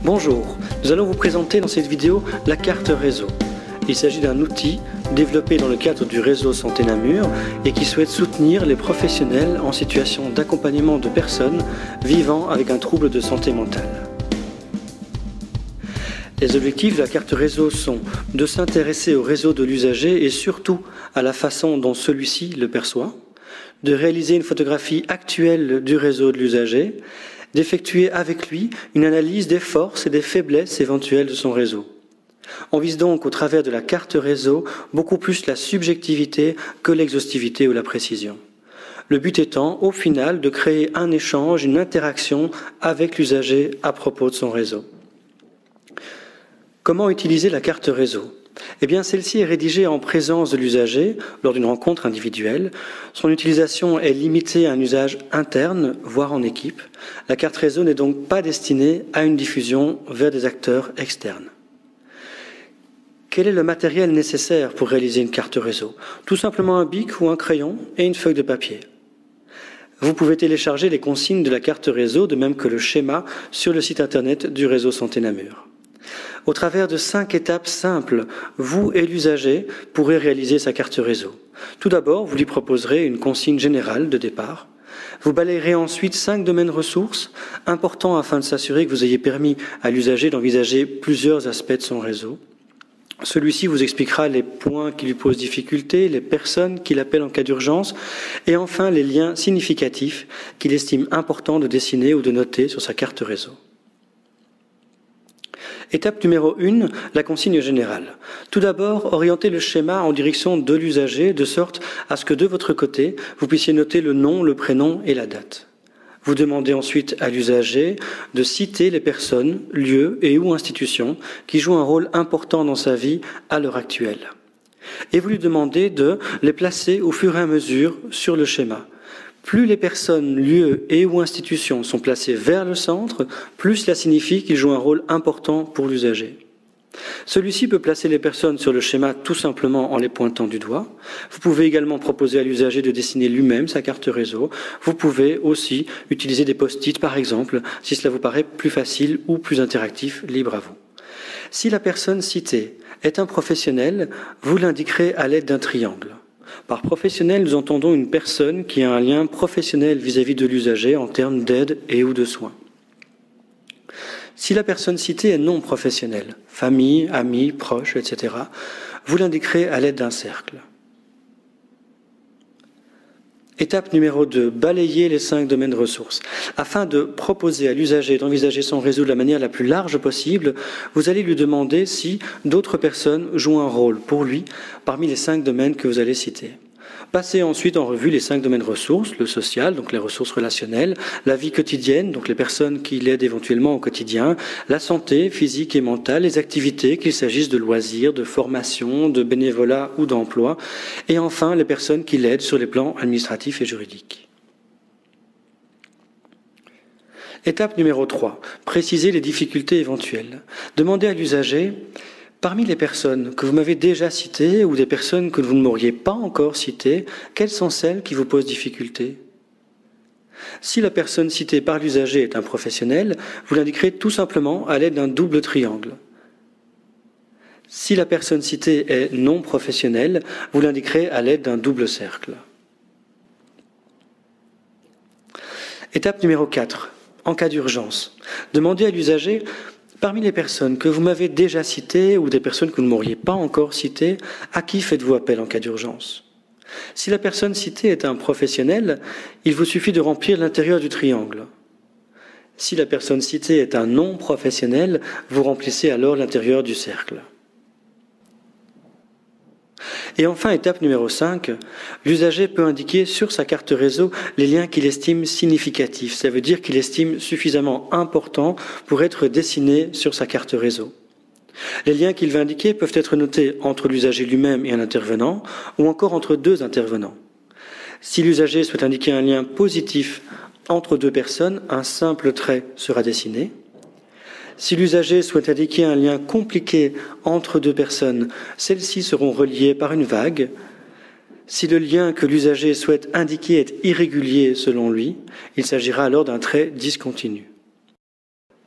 Bonjour, nous allons vous présenter dans cette vidéo la carte réseau. Il s'agit d'un outil développé dans le cadre du réseau Santé Namur et qui souhaite soutenir les professionnels en situation d'accompagnement de personnes vivant avec un trouble de santé mentale. Les objectifs de la carte réseau sont de s'intéresser au réseau de l'usager et surtout à la façon dont celui-ci le perçoit, de réaliser une photographie actuelle du réseau de l'usager, d'effectuer avec lui une analyse des forces et des faiblesses éventuelles de son réseau. On vise donc au travers de la carte réseau beaucoup plus la subjectivité que l'exhaustivité ou la précision. Le but étant, au final, de créer un échange, une interaction avec l'usager à propos de son réseau. Comment utiliser la carte réseau ? Eh bien, celle-ci est rédigée en présence de l'usager lors d'une rencontre individuelle. Son utilisation est limitée à un usage interne, voire en équipe. La carte réseau n'est donc pas destinée à une diffusion vers des acteurs externes. Quel est le matériel nécessaire pour réaliser une carte réseau ? Tout simplement un bic ou un crayon et une feuille de papier. Vous pouvez télécharger les consignes de la carte réseau, de même que le schéma, sur le site internet du réseau Santé Namur. Au travers de 5 étapes simples, vous et l'usager pourrez réaliser sa carte réseau. Tout d'abord, vous lui proposerez une consigne générale de départ. Vous balayerez ensuite 5 domaines ressources, importants afin de s'assurer que vous ayez permis à l'usager d'envisager plusieurs aspects de son réseau. Celui-ci vous expliquera les points qui lui posent difficulté, les personnes qu'il appelle en cas d'urgence, et enfin les liens significatifs qu'il estime important de dessiner ou de noter sur sa carte réseau. Étape numéro 1, la consigne générale. Tout d'abord, orientez le schéma en direction de l'usager, de sorte à ce que de votre côté, vous puissiez noter le nom, le prénom et la date. Vous demandez ensuite à l'usager de citer les personnes, lieux et ou institutions qui jouent un rôle important dans sa vie à l'heure actuelle. Et vous lui demandez de les placer au fur et à mesure sur le schéma. Plus les personnes, lieux et ou institutions sont placées vers le centre, plus cela signifie qu'ils jouent un rôle important pour l'usager. Celui-ci peut placer les personnes sur le schéma tout simplement en les pointant du doigt. Vous pouvez également proposer à l'usager de dessiner lui-même sa carte réseau. Vous pouvez aussi utiliser des post-it par exemple, si cela vous paraît plus facile ou plus interactif, libre à vous. Si la personne citée est un professionnel, vous l'indiquerez à l'aide d'un triangle. Par professionnel, nous entendons une personne qui a un lien professionnel vis-à-vis de l'usager en termes d'aide et ou de soins. Si la personne citée est non professionnelle, famille, amis, proches, etc., vous l'indiquerez à l'aide d'un cercle. Étape numéro 2, balayer les 5 domaines ressources. Afin de proposer à l'usager d'envisager son réseau de la manière la plus large possible, vous allez lui demander si d'autres personnes jouent un rôle pour lui parmi les 5 domaines que vous allez citer. Passez ensuite en revue les 5 domaines ressources, le social, donc les ressources relationnelles, la vie quotidienne, donc les personnes qui l'aident éventuellement au quotidien, la santé physique et mentale, les activités, qu'il s'agisse de loisirs, de formation, de bénévolat ou d'emploi, et enfin les personnes qui l'aident sur les plans administratifs et juridiques. Étape numéro 3, préciser les difficultés éventuelles. Demandez à l'usager: parmi les personnes que vous m'avez déjà citées ou des personnes que vous ne m'auriez pas encore citées, quelles sont celles qui vous posent difficulté ? Si la personne citée par l'usager est un professionnel, vous l'indiquerez tout simplement à l'aide d'un double triangle. Si la personne citée est non professionnelle, vous l'indiquerez à l'aide d'un double cercle. Étape numéro 4, en cas d'urgence. Demandez à l'usager: parmi les personnes que vous m'avez déjà citées ou des personnes que vous ne m'auriez pas encore citées, à qui faites-vous appel en cas d'urgence ? Si la personne citée est un professionnel, il vous suffit de remplir l'intérieur du triangle. Si la personne citée est un non-professionnel, vous remplissez alors l'intérieur du cercle. Et enfin, étape numéro 5, l'usager peut indiquer sur sa carte réseau les liens qu'il estime significatifs. Ça veut dire qu'il estime suffisamment importants pour être dessinés sur sa carte réseau. Les liens qu'il va indiquer peuvent être notés entre l'usager lui-même et un intervenant, ou encore entre 2 intervenants. Si l'usager souhaite indiquer un lien positif entre 2 personnes, un simple trait sera dessiné. Si l'usager souhaite indiquer un lien compliqué entre 2 personnes, celles-ci seront reliées par une vague. Si le lien que l'usager souhaite indiquer est irrégulier selon lui, il s'agira alors d'un trait discontinu.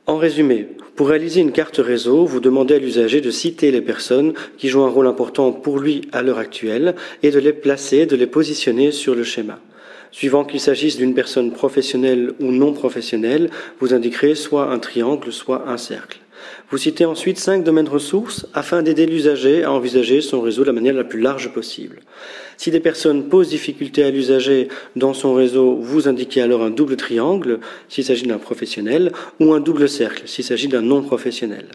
En résumé, pour réaliser une carte réseau, vous demandez à l'usager de citer les personnes qui jouent un rôle important pour lui à l'heure actuelle et de les placer, de les positionner sur le schéma. Suivant qu'il s'agisse d'une personne professionnelle ou non professionnelle, vous indiquerez soit un triangle, soit un cercle. Vous citez ensuite 5 domaines ressources afin d'aider l'usager à envisager son réseau de la manière la plus large possible. Si des personnes posent difficulté à l'usager dans son réseau, vous indiquez alors un double triangle s'il s'agit d'un professionnel ou un double cercle s'il s'agit d'un non professionnel.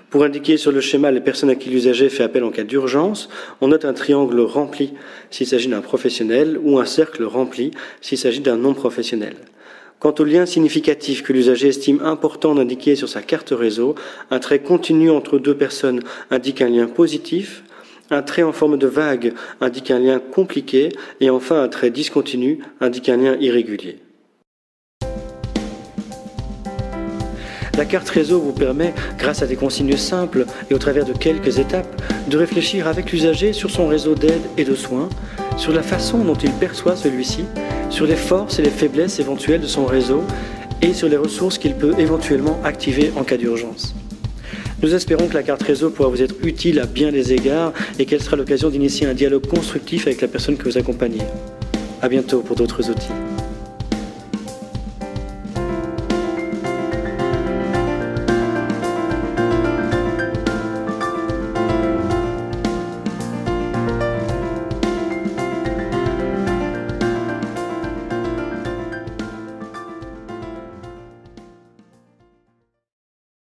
Pour indiquer sur le schéma les personnes à qui l'usager fait appel en cas d'urgence, on note un triangle rempli s'il s'agit d'un professionnel ou un cercle rempli s'il s'agit d'un non professionnel. Quant au lien significatif que l'usager estime important d'indiquer sur sa carte réseau, un trait continu entre deux personnes indique un lien positif, un trait en forme de vague indique un lien compliqué et enfin un trait discontinu indique un lien irrégulier. La carte réseau vous permet, grâce à des consignes simples et au travers de quelques étapes, de réfléchir avec l'usager sur son réseau d'aide et de soins, sur la façon dont il perçoit celui-ci, sur les forces et les faiblesses éventuelles de son réseau et sur les ressources qu'il peut éventuellement activer en cas d'urgence. Nous espérons que la carte réseau pourra vous être utile à bien des égards et qu'elle sera l'occasion d'initier un dialogue constructif avec la personne que vous accompagnez. À bientôt pour d'autres outils.